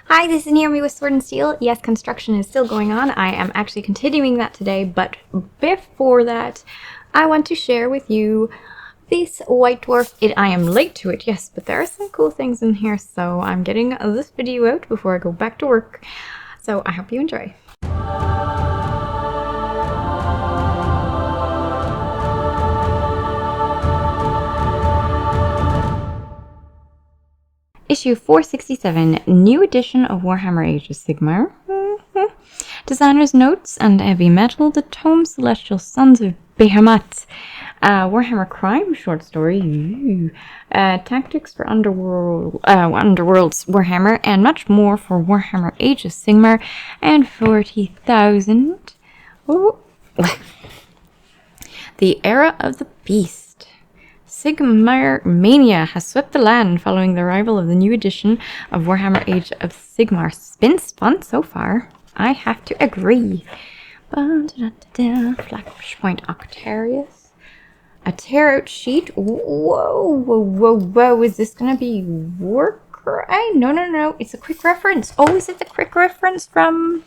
Hi, this is Naomi with Sword and Steel. Yes, construction is still going on. I am actually continuing that today, but before that, I want to share with you this White Dwarf. I am late to it, yes, but there are some cool things in here, so I'm getting this video out before I go back to work. So I hope you enjoy. Issue 467, New Edition of Warhammer Age of Sigmar. Designer's Notes and Heavy Metal, The Tome Celestial Sons of Behemat. Warhammer Crime short story. Tactics for Underworlds Warhammer, and much more for Warhammer Age of Sigmar, and 40,000. Oh. The Era of the Beast. Sigmar Mania has swept the land following the arrival of the new edition of Warhammer Age of Sigmar. It's been fun so far. I have to agree. Flashpoint Octarius. A tear out sheet. Whoa. Is this going to be Warcry? No. It's a quick reference. Oh, is it the quick reference from...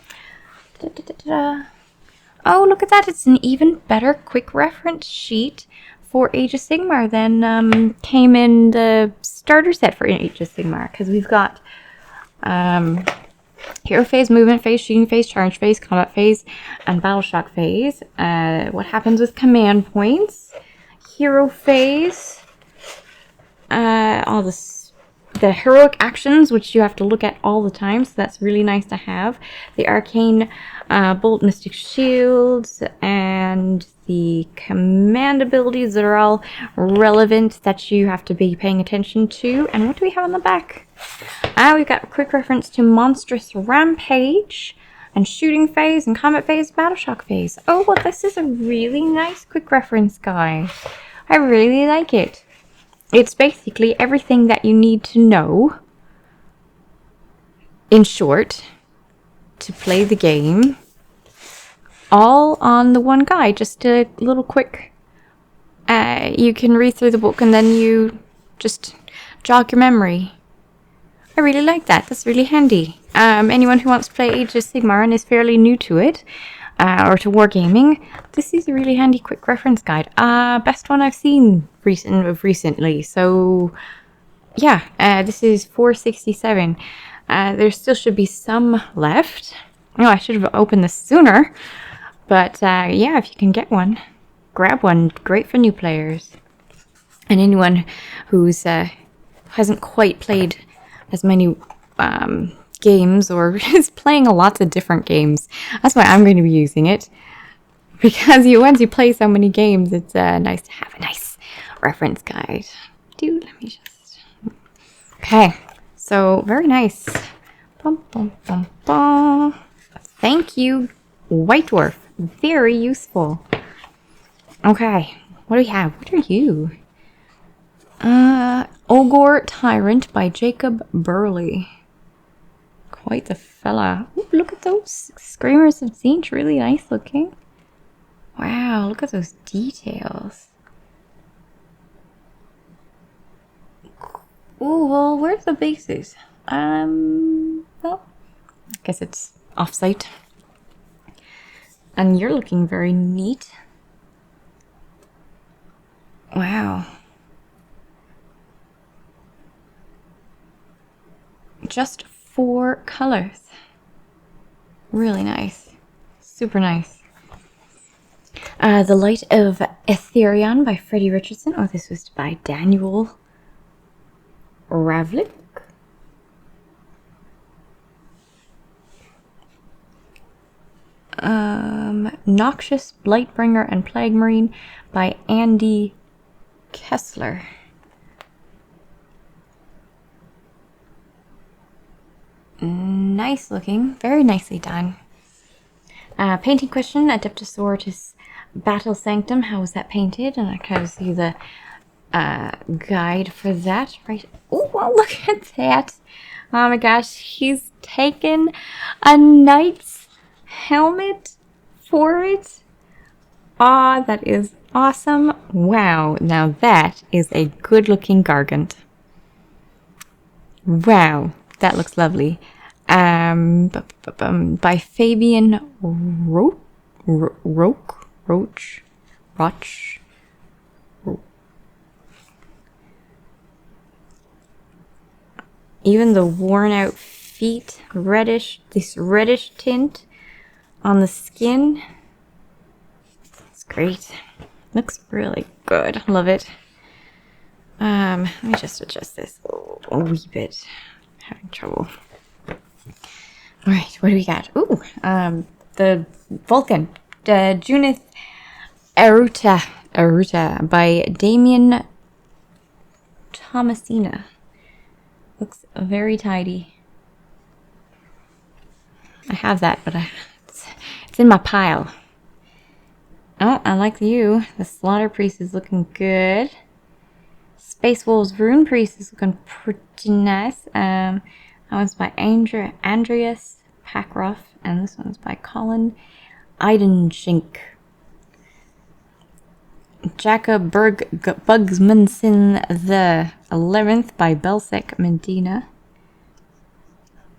Oh, look at that. It's an even better quick reference sheet for Age of Sigmar than came in the starter set for Age of Sigmar, because we've got hero phase, movement phase, shooting phase, charge phase, combat phase, and battle shock phase. What happens with command points, hero phase, all the heroic actions, which you have to look at all the time, so that's really nice to have. The arcane bolt, mystic shields, and the command abilities that are all relevant that you have to be paying attention to. And what do we have on the back? We've got a quick reference to monstrous rampage and shooting phase and combat phase, battle shock phase. Oh, well, this is a really nice quick reference, guys. I really like it. It's basically everything that you need to know, in short, to play the game, all on the one guide. Just a little quick, you can read through the book and then you just jog your memory. I really like that. That's really handy. Anyone who wants to play Age of Sigmar and is fairly new to it, or to wargaming, this is a really handy quick reference guide. Best one I've seen recently. So yeah, this is 467. There still should be some left. Oh, I should have opened this sooner. But yeah, if you can get one, grab one. Great for new players. And anyone who's hasn't quite played as many games, or is playing lots of different games. That's why I'm going to be using it. Because once you play so many games, it's nice to have a nice reference guide. Dude, let me just... Okay, so very nice. Thank you, White Dwarf. Very useful. Okay, what do we have? What are you? Ogre Tyrant by Jacob Burley. Quite the fella. Ooh, look at those Screamers of Zinch. Really nice looking. Wow, look at those details. Ooh, well, where's the bases? Well, I guess it's off-site. And you're looking very neat. Wow. Just 4 colors. Really nice. Super nice. The Light of Etherion by Freddie Richardson. Oh, this was by Daniel Ravlik. Noxious Blightbringer and Plague Marine by Andy Kessler. Nice looking, very nicely done. Painting question, Adeptus Sororitas Battle Sanctum. How was that painted? And I kind of see the guide for that right. Oh, well, look at that. Oh my gosh, he's taken a knight's helmet for it. Ah, that is awesome. Wow, now that is a good looking gargant. Wow, that looks lovely. By Fabian Roach. Even the worn out feet, this reddish tint on the skin. It's great. Looks really good. Love it. Let me just adjust this a wee bit. I'm having trouble. Alright, what do we got? Ooh, the Vulcan. Junith Eruta by Damien Thomasina. Looks very tidy. I have that, but it's in my pile. Oh, I like you. The Slaughter Priest is looking good. Space Wolves Rune Priest is looking pretty nice. That one's by Andreas Packroff, and this one's by Colin Eidenschink. Jacob Bugsmanson the 11th by Belsek Medina.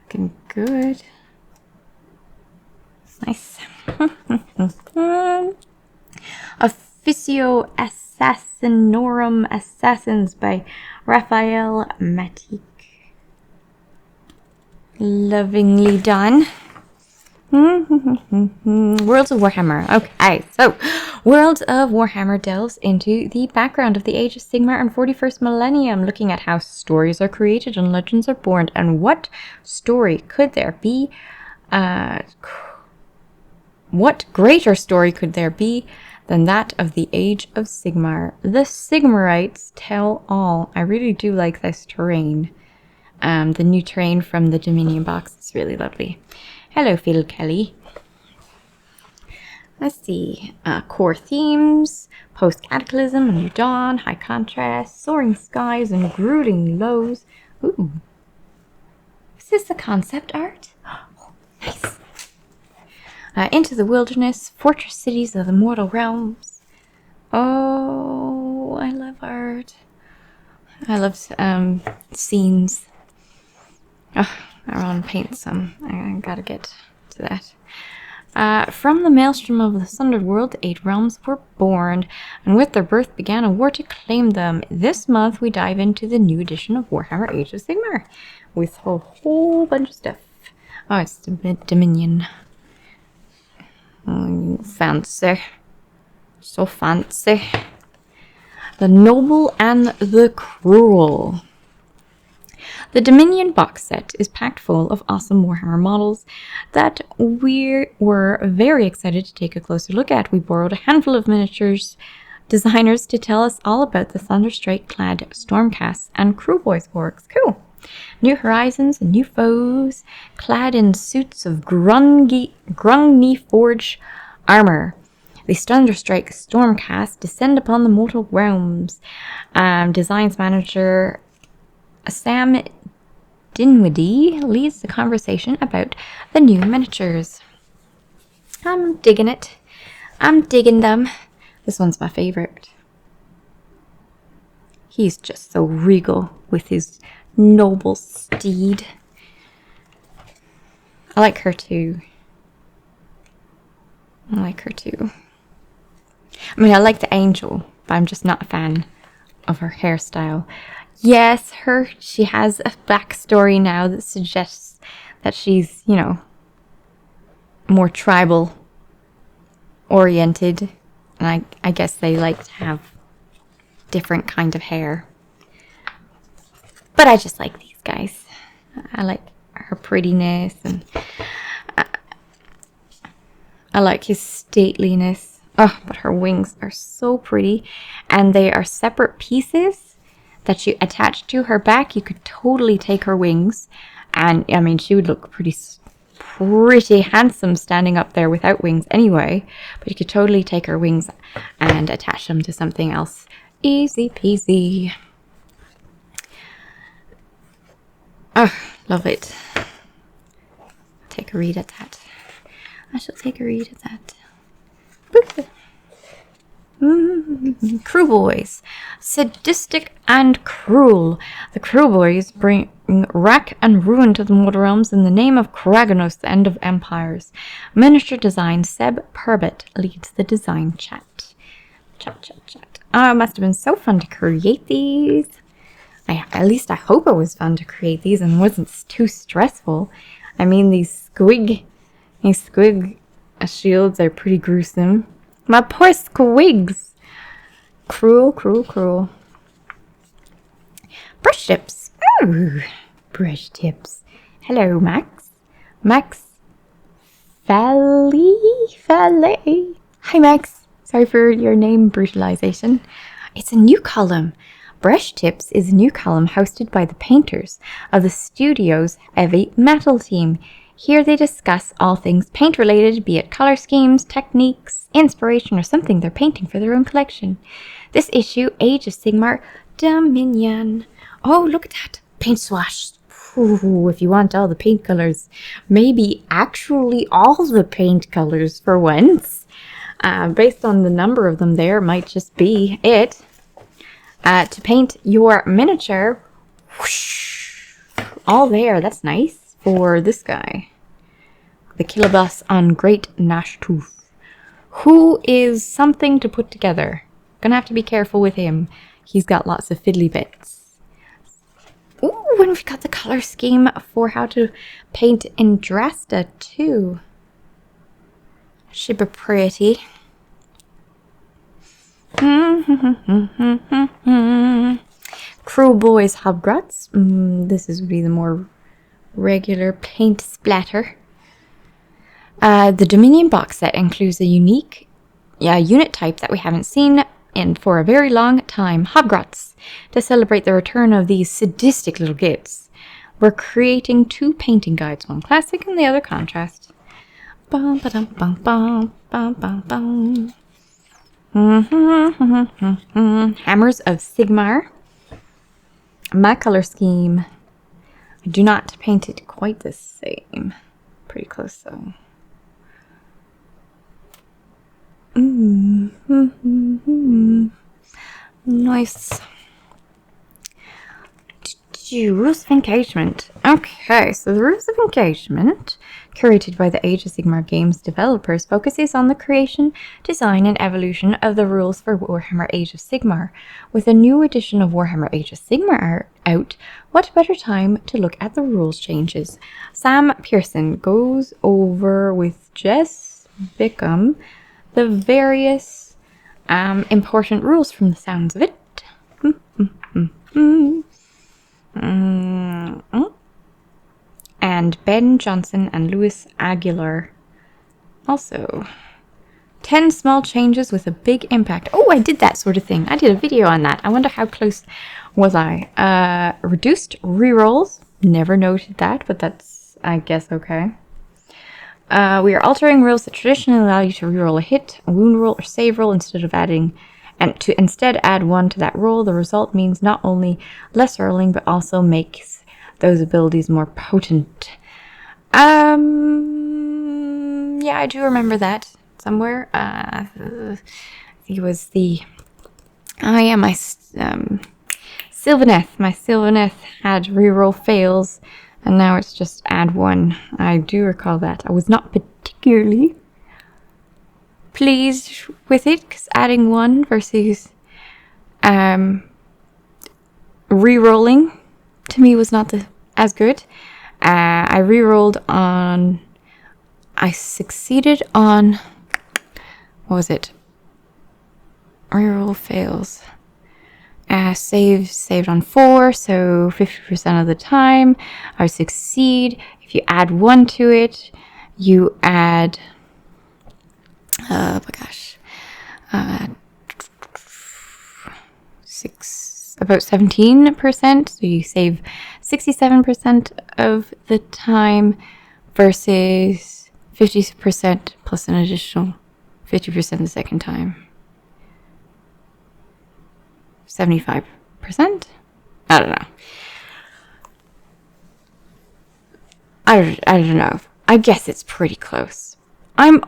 Looking good. Nice. Officio Assassinorum Assassins by Raphael Matic. Lovingly done. Worlds of Warhammer. Okay, so Worlds of Warhammer delves into the background of the Age of Sigmar and 41st millennium, looking at how stories are created and legends are born, and what story could there be? What greater story could there be than that of the Age of Sigmar? The Sigmarites tell all. I really do like this terrain. The new terrain from the Dominion box is really lovely. Hello, Phil Kelly. Let's see. Core themes, post-cataclysm, a new dawn, high contrast, soaring skies, and brooding lows. Ooh. Is this the concept art? Oh, nice. Into the wilderness, fortress cities of the mortal realms. Oh, I love art. I love scenes. Oh, I want to paint some. I gotta get to that. From the maelstrom of the Sundered World, the 8 realms were born, and with their birth began a war to claim them. This month we dive into the new edition of Warhammer Age of Sigmar, with a whole bunch of stuff. Oh, it's Dominion. Oh, fancy. So fancy. The Noble and the Cruel. The Dominion box set is packed full of awesome Warhammer models that we were very excited to take a closer look at. We borrowed a handful of miniatures designers to tell us all about the Thunderstrike-clad Stormcasts and Kruleboyz orcs. Cool. New horizons and new foes, clad in suits of Grungni Forge armor. The Thunderstrike Stormcast descend upon the mortal realms. Designs manager Sam Dinwiddie leads the conversation about the new miniatures. I'm digging it. I'm digging them. This one's my favorite. He's just so regal with his noble steed. I like her too. I like the angel, but I'm just not a fan of her hairstyle. Yes, she has a backstory now that suggests that she's, more tribal oriented. And I guess they like to have different kind of hair. But I just like these guys. I like her prettiness, and I like his stateliness. Oh, but her wings are so pretty, and they are separate pieces that you attach to her back. You could totally take her wings, and I mean, she would look pretty handsome standing up there without wings anyway. But you could totally take her wings and attach them to something else. Easy peasy. Oh, love it. Take a read at that. I shall take a read at that. Kruleboyz. Sadistic and cruel. The Kruleboyz bring wreck and ruin to the Mortal Realms in the name of Kraganos, the end of empires. Miniature design Seb Purbett leads the design chat. Chat. Oh, it must have been so fun to create these. At least I hope it was fun to create these and wasn't too stressful. I mean, these squig shields are pretty gruesome. My poor squigs. Cruel. Brush tips. Ooh, brush tips. Hello, Max. Max Falle. Hi, Max. Sorry for your name brutalization. It's a new column. Brush Tips is a new column hosted by the painters of the studio's heavy metal team. Here they discuss all things paint related, be it color schemes, techniques, inspiration, or something they're painting for their own collection. This issue, Age of Sigmar Dominion. Oh, look at that. Paint swash. Ooh, if you want all the paint colors. Maybe actually all the paint colors for once. Based on the number of them there, might just be it. To paint your miniature. Whoosh, all there. That's nice for this guy. The Killer Boss on Great Gnash Tooth. Who is something to put together. Gonna have to be careful with him. He's got lots of fiddly bits. Ooh, and we've got the color scheme for how to paint Yndrasta too. Should be pretty. Kruleboyz Hobgrots. This would be the more regular paint splatter. The Dominion box set includes a unique unit type that we haven't seen in for a very long time. Hobgrots. To celebrate the return of these sadistic little gits, we're creating 2 painting guides, one classic and the other contrast. Hammers of Sigmar. My color scheme. I do not paint it quite the same. Pretty close though. Nice. Rules of engagement. Okay, so the rules of engagement, curated by the Age of Sigmar games developers, focuses on the creation, design, and evolution of the rules for Warhammer Age of Sigmar. With a new edition of Warhammer Age of Sigmar out, what better time to look at the rules changes? Sam Pearson goes over with Jess Bickham the various important rules from the sounds of it. And Ben Johnson and Louis Aguilar also. 10 small changes with a big impact. Oh, I did that sort of thing. I did a video on that. I wonder how close was I. Reduced rerolls. Never noted that, but that's, I guess, okay. We are altering rules that traditionally allow you to reroll a hit, a wound roll, or save roll instead of adding, and to instead add 1 to that roll. The result means not only less rolling, but also makes those abilities more potent. Yeah, I do remember that somewhere. I think it was the... Oh yeah, my Sylvaneth. My Sylvaneth had reroll fails, and now it's just add 1. I do recall that. I was not particularly pleased with it, because adding 1 versus re-rolling to me was not as good. I re-rolled on... I succeeded on... What was it? Reroll fails. Saved on 4, so 50% of the time I succeed. If you add 1 to it, you add... oh my gosh. About 17%, so you save 67% of the time versus 50% plus an additional 50% the second time. 75%? I don't know. I don't know. I guess it's pretty close. I'm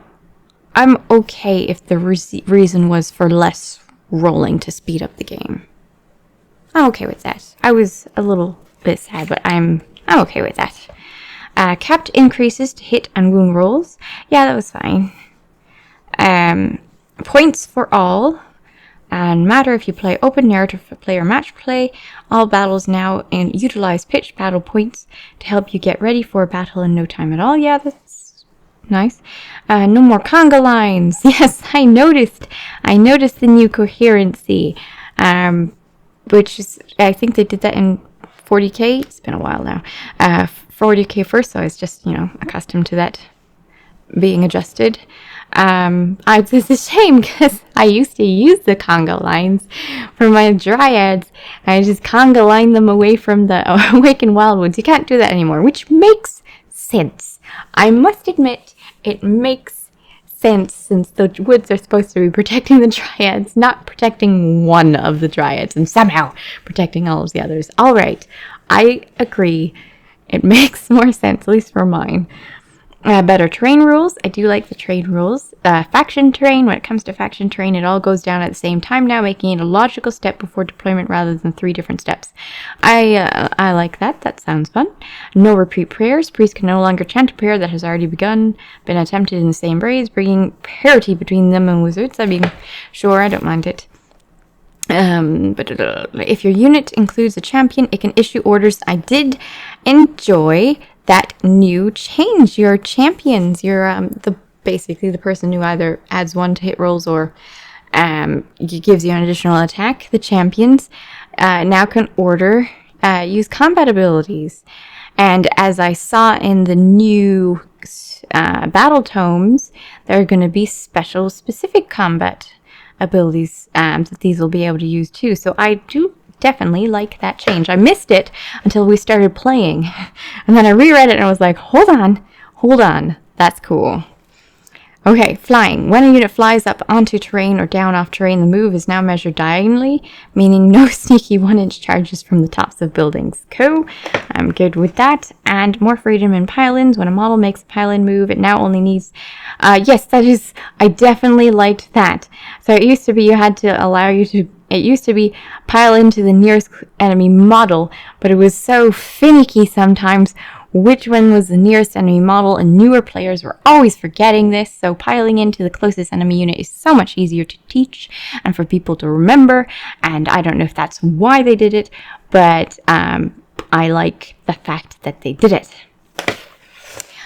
okay if the reason was for less rolling to speed up the game. I'm okay with that. I was a little bit sad, but I'm okay with that. Capped increases to hit and wound rolls. Yeah, that was fine. Points for all. And matter if you play open narrative play or match play. All battles now utilize pitched battle points to help you get ready for a battle in no time at all. Yeah, that's nice. No more conga lines. Yes, I noticed the new coherency. Which is, I think they did that in 40k. It's been a while now. 40k first, so I was just, accustomed to that being adjusted. It's a shame because I used to use the conga lines for my dryads. I just conga line them away from the Awakened Wildwoods. You can't do that anymore, which makes sense. I must admit, it makes sense since the woods are supposed to be protecting the dryads, not protecting one of the dryads, and somehow protecting all of the others. All right, I agree. It makes more sense, at least for mine. Better terrain rules. I do like the terrain rules. Faction terrain. When it comes to faction terrain, it all goes down at the same time now, making it a logical step before deployment rather than 3 different steps. I like that. That sounds fun. No repeat prayers. Priests can no longer chant a prayer that has already been attempted in the same phrase, bringing parity between them and wizards. I mean, sure, I don't mind it. But if your unit includes a champion, it can issue orders. I did enjoy that new change. Your champions, your basically the person who either adds 1 to hit rolls or gives you an additional attack. The champions now can use combat abilities, and as I saw in the new battle tomes, there are going to be specific combat abilities that these will be able to use too. So I do definitely like that change. I missed it until we started playing, and then I reread it and I was like, hold on, that's cool. Okay, flying. When a unit flies up onto terrain or down off terrain, the move is now measured diagonally, meaning no sneaky 1-inch charges from the tops of buildings. Cool. I'm good with that. And more freedom in pile-ins. When a model makes a pile-in move, it now only needs... yes, I definitely liked that. So it used to be it used to be pile into the nearest enemy model, but it was so finicky sometimes which one was the nearest enemy model, and newer players were always forgetting this, so piling into the closest enemy unit is so much easier to teach and for people to remember, and I don't know if that's why they did it, but I like the fact that they did it.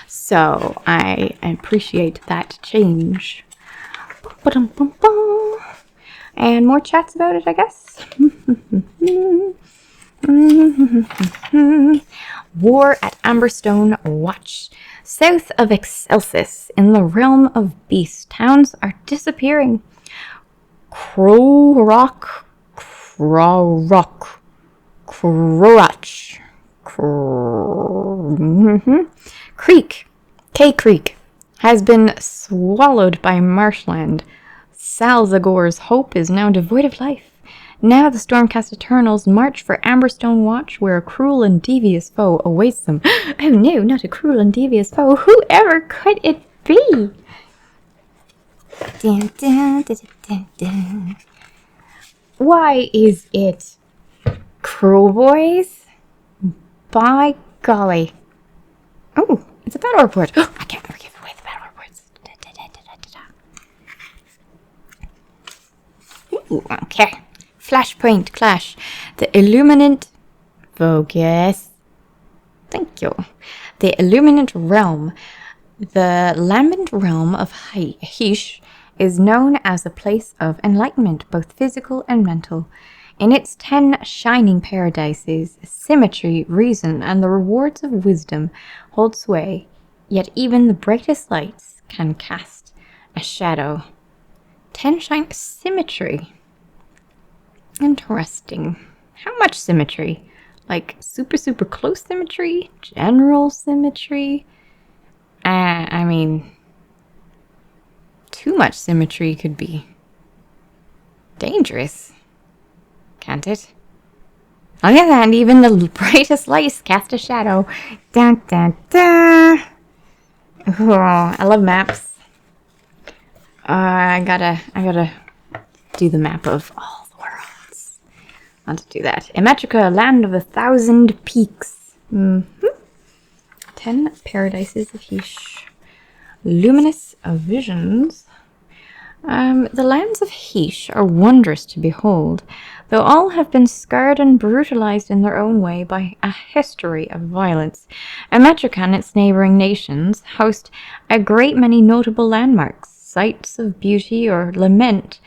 So I appreciate that change. And more chats about it, I guess. War at Amberstone Watch. South of Excelsis, in the realm of beasts, towns are disappearing. Crowrock, Creek, K Creek, has been swallowed by marshland. Salzagor's hope is now devoid of life. Now the Stormcast Eternals march for Amberstone Watch, where a cruel and devious foe awaits them. Oh no, not a cruel and devious foe. Whoever could it be? Dun, dun, dun, dun, dun. Why is it Kruleboyz? By golly. Oh, it's a battle report. Oh, I can't ever give away the battle reports. Ooh, okay. Flashpoint Clash. The Illuminant... Focus. Thank you. The Illuminant Realm. The lambent realm of Hysh is known as a place of enlightenment, both physical and mental. In its 10 shining paradises, symmetry, reason, and the rewards of wisdom hold sway, yet even the brightest lights can cast a shadow. 10 shine symmetry. Interesting. How much symmetry? Like super, super close symmetry? General symmetry? I mean, too much symmetry could be dangerous, can't it? On the other hand, even the brightest lights cast a shadow. Dun, dun, dun. Oh, I love maps. I gotta do the map of all the worlds. want to do that. Emetrica, land of 1,000 peaks. 10 paradises of Heesh. Luminous visions. The lands of Heesh are wondrous to behold, though all have been scarred and brutalized in their own way by a history of violence. Emetrica and its neighboring nations host a great many notable landmarks, sites of beauty or lament,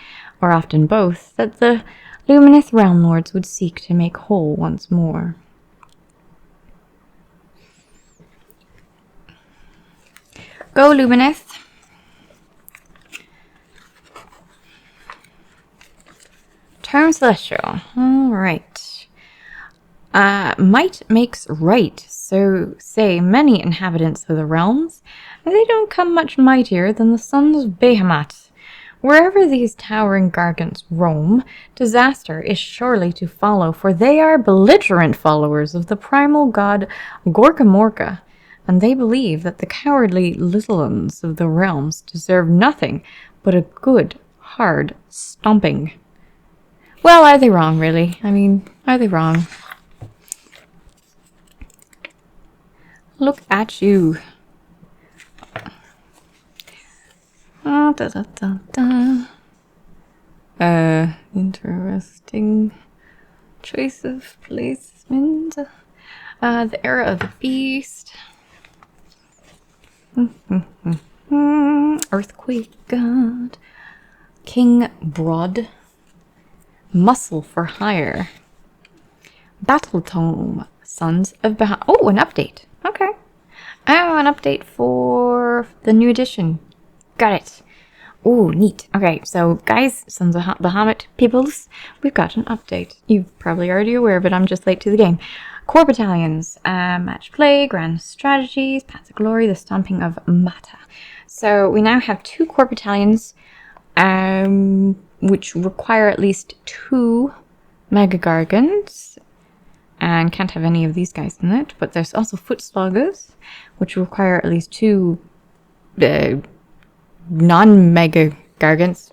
or often both, that the luminous realm lords would seek to make whole once more. Go, Luminous! Term Celestial. Alright. Might makes right, so say many inhabitants of the realms, and they don't come much mightier than the sons of Behemat. Wherever these towering gargants roam, disaster is surely to follow, for they are belligerent followers of the primal god Gorkamorka, and they believe that the cowardly little ones of the realms deserve nothing but a good, hard stomping. Well, are they wrong, really? I mean, are they wrong? Look at you. Interesting choice of placement. The era of the beast. Earthquake god. King Broad. Muscle for hire. Battle Tome. Sons of Behemat. Oh, an update. Okay. Oh, an update for the new edition. Got it. Oh, neat. Okay, so guys, Sons of Behemat peoples, we've got an update. You're probably already aware, but I'm just late to the game. Core battalions, match play, grand strategies, paths of glory, the stomping of Mata. So we now have 2 core battalions, which require at least 2 Mega Gargants, and can't have any of these guys in it. But there's also Foot Sloggers, which require at least 2 non-Mega Gargants.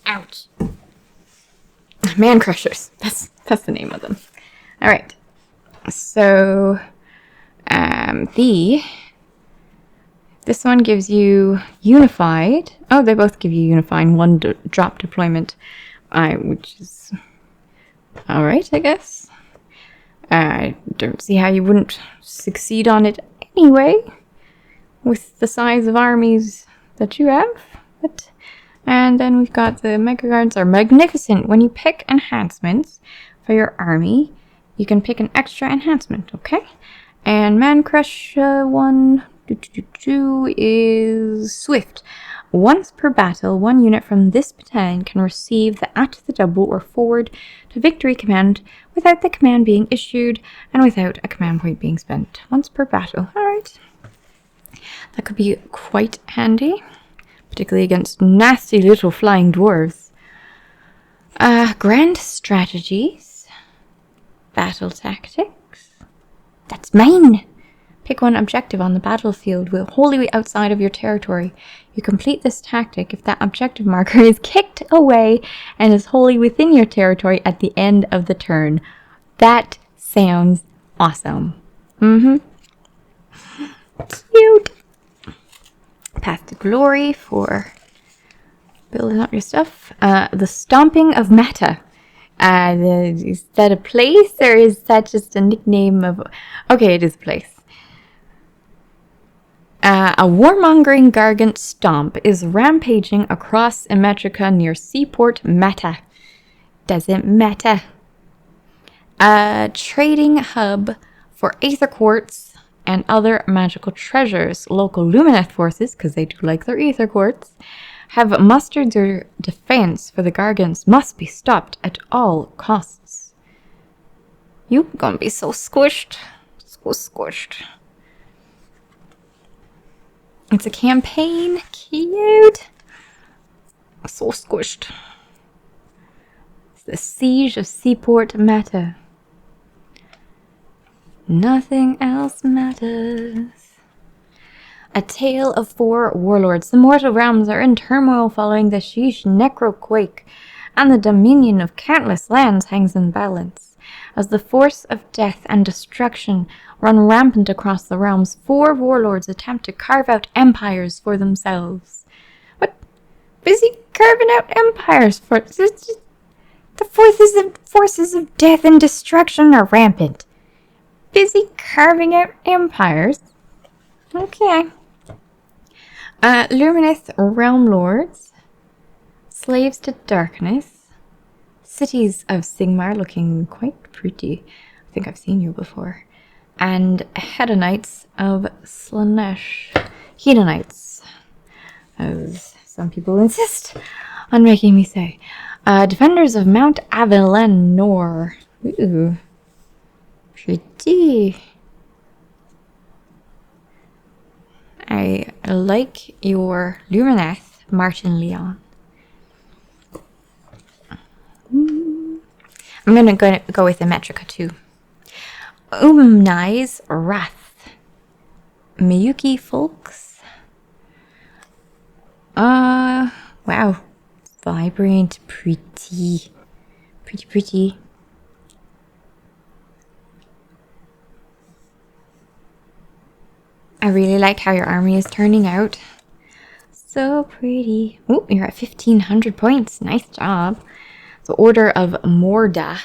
Ouch. Man Crushers. That's the name of them. All right. So, this one gives you Unified. Oh, they both give you Unified, 1 drop deployment, which is all right, I guess. I don't see how you wouldn't succeed on it anyway, with the size of armies that you have. And then we've got the Mega Guards are magnificent. When you pick enhancements for your army, you can pick an extra enhancement, okay? And Man Crush 1 is Swift. Once per battle, 1 unit from this battalion can receive the at the double or forward to victory command without the command being issued and without a command point being spent. Once per battle. Alright. That could be quite handy, particularly against nasty little flying dwarves. Grand strategies. Battle tactics. That's mine! Pick 1 objective on the battlefield wholly outside of your territory. You complete this tactic if that objective marker is kicked away and is wholly within your territory at the end of the turn. That sounds awesome. Cute. Path to Glory for building up your stuff. The Stomping of Mata. Is that a place or is that just a nickname of... Okay, it is a place. A warmongering gargant stomp is rampaging across Emetrica near Seaport Mata. Doesn't matter. A trading hub for Aether Quartz and other magical treasures. Local Lumineth forces, because they do like their Aether Quartz, have mustered their defense for the gargants must be stopped at all costs. You gonna be so squished. So squished. It's a campaign. Cute. So squished. It's the Siege of Seaport Mata. Nothing else matters. A tale of 4 warlords. The mortal realms are in turmoil following the Sheesh Necroquake. and the dominion of countless lands hangs in balance. As the force of death and destruction run rampant across the realms, 4 warlords attempt to carve out empires for themselves. What? Busy carving out empires for... The forces of death and destruction are rampant. Busy carving out empires? Okay. Luminous Realm Lords. Slaves to Darkness. Cities of Sigmar, looking quite pretty. I think I've seen you before. And Hedonites of Slanesh. Hedonites, as some people insist on making me say. Defenders of Mount Avilenor. Ooh. Pretty. I like your Lumineth, Martin Leon. I'm gonna go with the Metrica too. Umnai's Wrath. Miyuki Folks. Wow. Vibrant, pretty. Pretty. I really like how your army is turning out. So pretty. Oh, you're at 1,500 points. Nice job. The Order of Morda.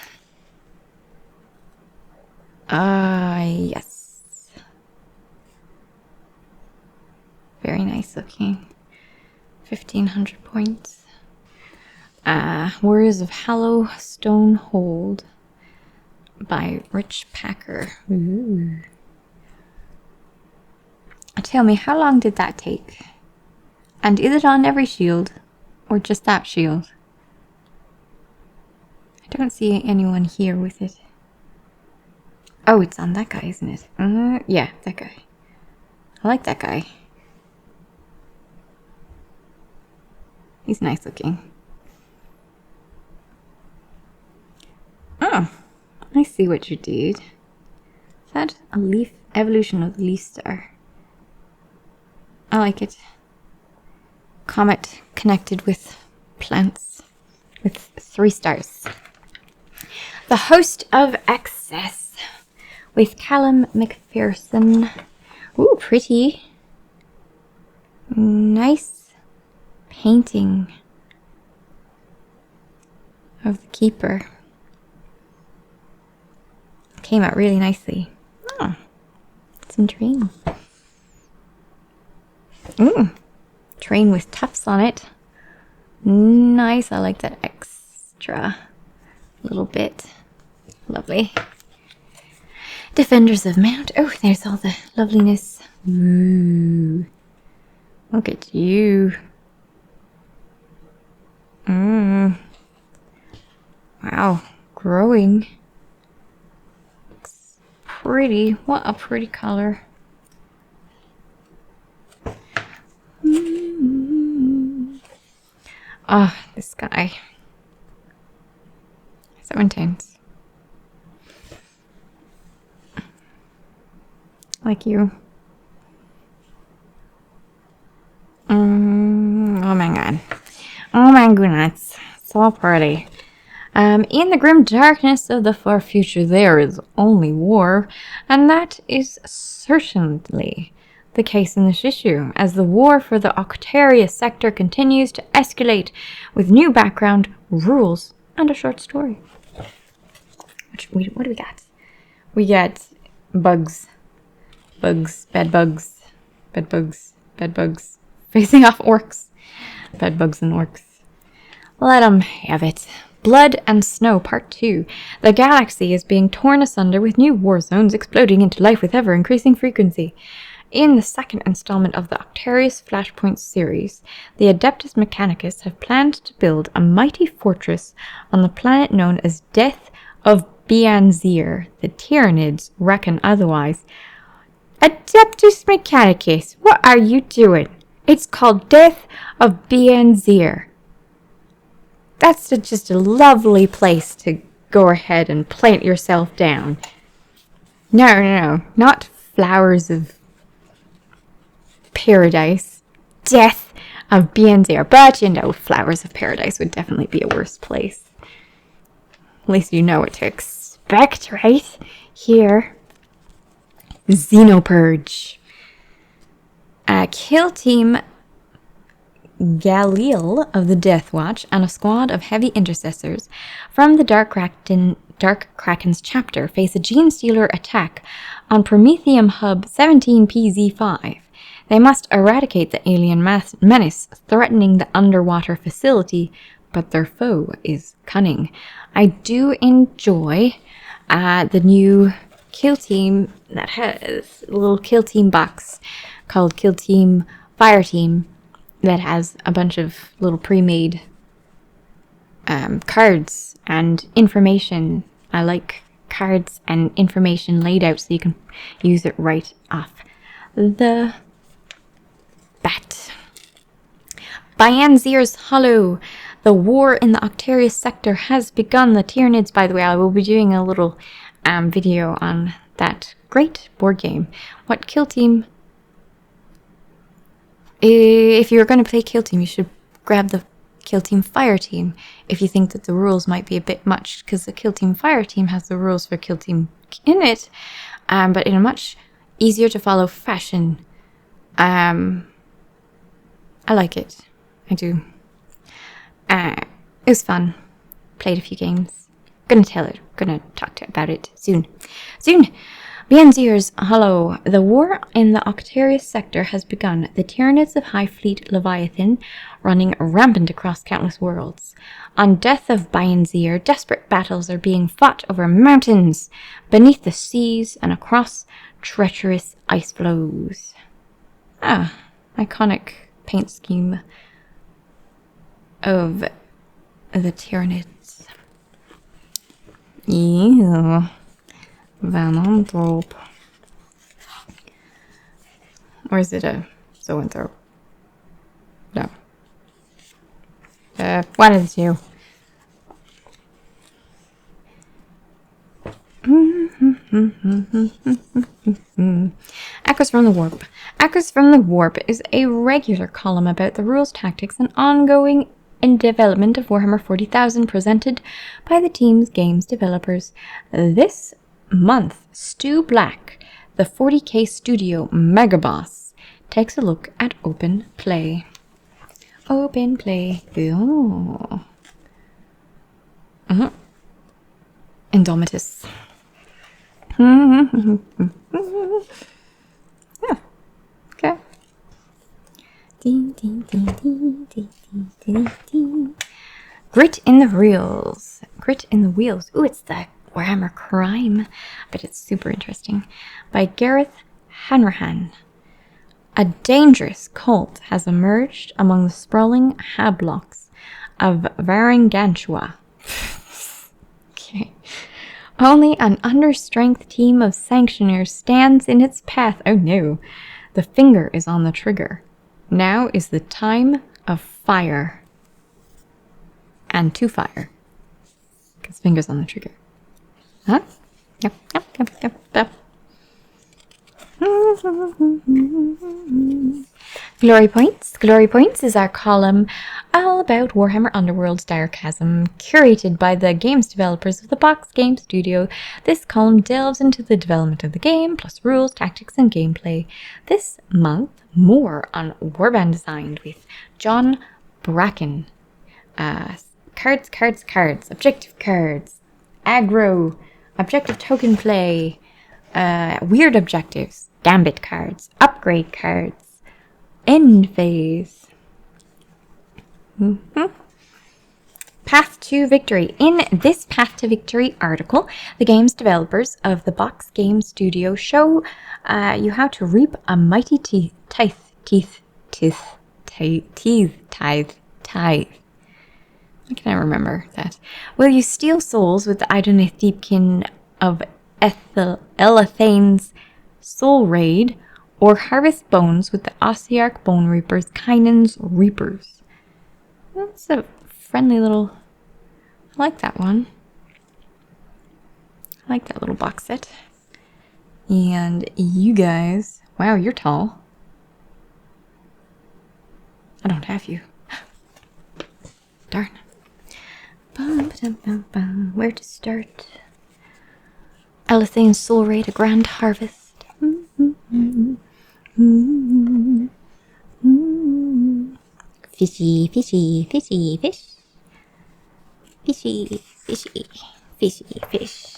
Yes. Very nice looking. 1,500 points. Warriors of Hallow Stone Hold by Rich Packer. Ooh. Tell me, how long did that take? And is it on every shield? Or just that shield? I don't see anyone here with it. Oh, it's on that guy, isn't it? Yeah, that guy. I like that guy. He's nice looking. Oh, I see what you did. Is that a leaf? Evolution of the leaf star. I like it. Comet connected with plants with 3 stars. The Host of Excess with Callum McPherson. Ooh, pretty. Nice painting of the keeper. Came out really nicely. Oh, some train. Ooh, train with tufts on it. Nice, I like that extra little bit. Lovely. Defenders of Mount. Oh, there's all the loveliness. Ooh. Look at you. Wow, growing. Looks pretty. What a pretty color. Ah, oh, this guy. So intense. Like you. Oh my god. Oh my goodness. So pretty. In the grim darkness of the far future, there is only war, and that is certainly the case in this issue, as the war for the Octarius sector continues to escalate with new background, rules, and a short story. What do we got? We get bugs, bed bugs, facing off orcs, bed bugs and orcs. Let them have it. Blood and Snow Part 2. The galaxy is being torn asunder with new war zones exploding into life with ever-increasing frequency. In the second installment of the Octarius Flashpoint series, the Adeptus Mechanicus have planned to build a mighty fortress on the planet known as Death of Bianzir. The Tyranids reckon otherwise. Adeptus Mechanicus, what are you doing? It's called Death of Bianzir. That's just a lovely place to go ahead and plant yourself down. No, not flowers of paradise. Death of Bienzer, but you know, Flowers of Paradise would definitely be a worse place. At least you know what to expect, right? Here, Xenopurge. Kill Team Galil of the Death Watch and a squad of heavy intercessors from the Dark Kraken's chapter face a Gene Stealer attack on Prometheum Hub 17PZ5. They must eradicate the alien menace threatening the underwater facility, but their foe is cunning. I do enjoy the new Kill Team that has a little Kill Team box called Kill Team Fire Team that has a bunch of little pre-made cards and information. I like cards and information laid out so you can use it right off the bat. Bianzir's Hollow. The war in the Octarius sector has begun. The Tyranids, by the way, I will be doing a little video on that great board game. What Kill Team... If you're going to play Kill Team, you should grab the Kill Team Fire Team if you think that the rules might be a bit much, because the Kill Team Fire Team has the rules for Kill Team in it, but in a much easier to follow fashion. I like it. I do. It was fun. Played a few games. Gonna talk about it soon. Bienzir's Hollow. The war in the Octarius sector has begun. The Tyranids of High Fleet Leviathan running rampant across countless worlds. On death of Bienzir, desperate battles are being fought over mountains, beneath the seas, and across treacherous ice flows. Iconic paint scheme of the Tyranids. Ew. Van Antwerp. Or is it a Zoanthrope? No. One of the two. Echoes from the Warp. Echoes from the Warp is a regular column about the rules, tactics, and ongoing development of Warhammer 40,000 presented by the team's games developers. This month, Stu Black, the 40k studio megaboss, takes a look at open play. Open play. Ooh. Indomitus. Yeah. Okay. Grit in the Reels. Grit in the Wheels. Ooh, it's the Warhammer Crime, but it's super interesting. By Gareth Hanrahan. A dangerous cult has emerged among the sprawling hablocks of Varangantua. Okay. Only an understrength team of sanctioners stands in its path. Oh no. The finger is on the trigger. Now is the time of fire. And to fire. Because finger's on the trigger. Huh? Yep. Glory Points. Glory Points is our column all about Warhammer Underworlds Dire Chasm, curated by the games developers of the Box Game Studio. This column delves into the development of the game, plus rules, tactics, and gameplay. This month, more on warband design with John Bracken. Cards, objective cards, aggro, objective token play, weird objectives, gambit cards, upgrade cards, end phase. Path to Victory. In this Path to Victory article, the game's developers of the Box Game Studio show you how to reap a mighty tithe. Why can I remember that? Will you steal souls with the Idonith Deepkin of Elathane's Soul Raid, or harvest bones with the Ossiarch Bone Reapers, Kynan's Reapers? That's a friendly little... I like that one. I like that little box set. And you guys... Wow, you're tall. I don't have you. Darn. Where to start? Elathane's soul raid, a grand harvest. Fishy, fishy, fishy, fish. Fishy, fishy, fishy, fish.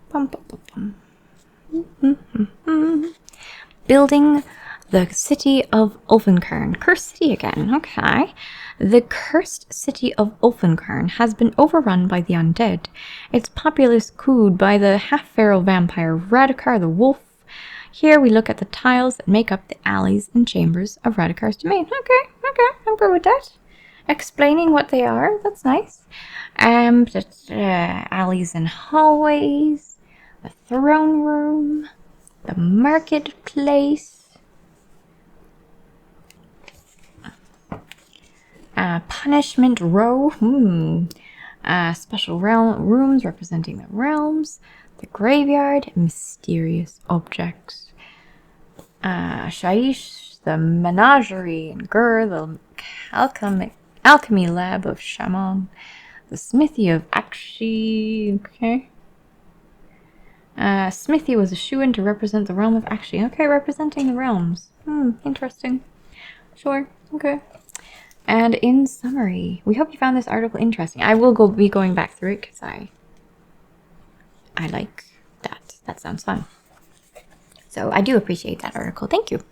Bum, bum, bum, bum. Building the city of Ulfenkern. Cursed city again, okay. The cursed city of Ulfenkern has been overrun by the undead. Its populace cooed by the half-feral vampire Radikar the Wolf. Here we look at the tiles that make up the alleys and chambers of Radikar's domain. Okay, I'm good with that. Explaining what they are, that's nice. Alleys and hallways, the throne room, the marketplace. Punishment row. Special rooms representing the realms. The graveyard. Mysterious objects. Shaish, the menagerie. And Gur, the alchemy lab of Shaman. The smithy of Akshi. Okay. Smithy was a shoo-in to represent the realm of Akshi. Okay, representing the realms. Interesting. Sure, okay. And in summary, we hope you found this article interesting. I will be going back through it because I like that. That sounds fun. So I do appreciate that article. Thank you.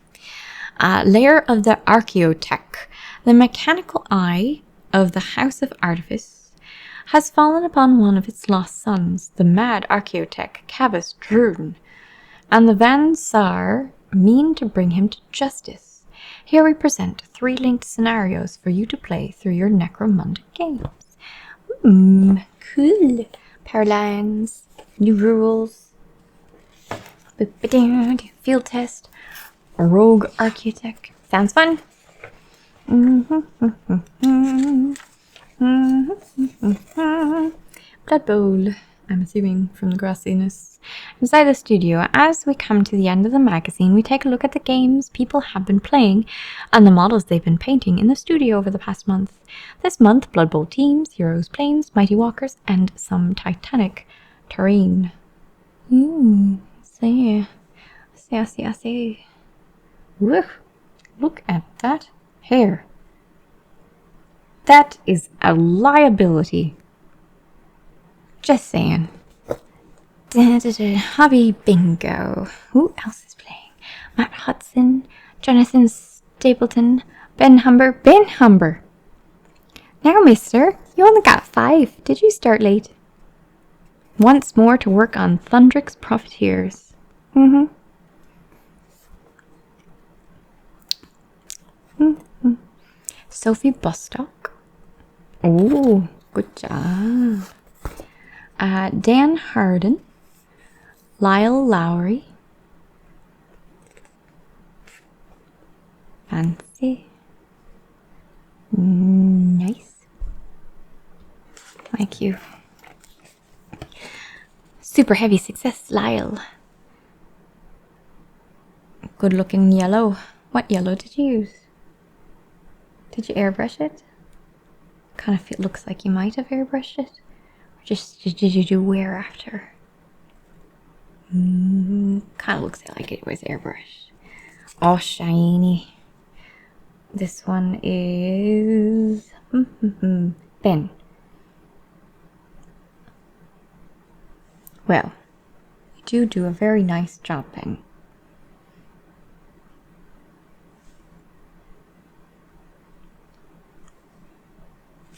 Layer of the Archaeotech. The mechanical eye of the House of Artifice has fallen upon one of its lost sons, the mad Archaeotech Cavus Drune, and the Van Saar mean to bring him to justice. Here we present 3 linked scenarios for you to play through your Necromunda games. Cool. Power lines, new rules, field test, rogue Archaeotech. Sounds fun. Blood Bowl, I'm assuming from the grassiness. Inside the studio, as we come to the end of the magazine, we take a look at the games people have been playing and the models they've been painting in the studio over the past month. This month, Blood Bowl teams, heroes, planes, mighty walkers, and some titanic terrain. See. Woo! Look at that hair. That is a liability. Just saying. Hobby bingo. Who else is playing? Matt Hudson, Jonathan Stapleton, Ben Humber. Ben Humber! Now, mister, you only got 5. Did you start late? Once more to work on Thundrix Profiteers. Sophie Bostock. Oh, good job. Dan Harden. Lyle Lowry. Fancy. Nice. Thank you. Super heavy success, Lyle. Good looking yellow. What yellow did you use? Did you airbrush it? Kind of looks like you might have airbrushed it. Or just did you do wear after? Kind of looks like it was airbrushed. Oh, shiny. This one is Ben. Well, you do a very nice job, Ben.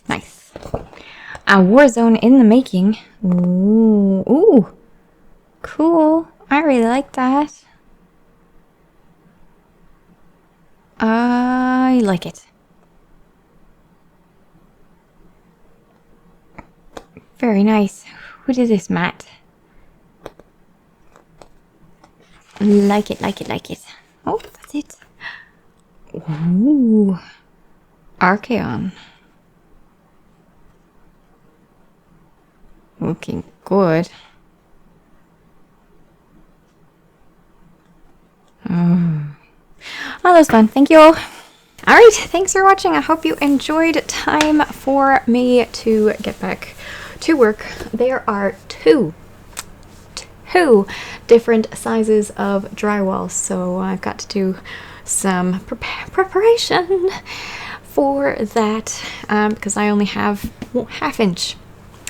Nice. A Warzone in the making. Ooh. Cool. I really like that. I like it. Very nice. Who did this, Matt? Like it. Oh, that's it. Ooh. Archaeon. Looking good. Oh, that was fun. Thank you all. Alright, thanks for watching. I hope you enjoyed. Time for me to get back to work. There are two different sizes of drywall, so I've got to do some preparation for that because I only have half-inch.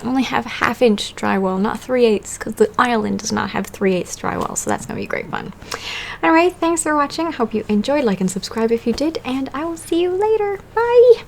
Only have half-inch drywall, not 3/8, because the island does not have 3/8 drywall, so that's gonna be great fun. Alright, thanks for watching. I hope you enjoyed. Like and subscribe if you did, and I will see you later. Bye!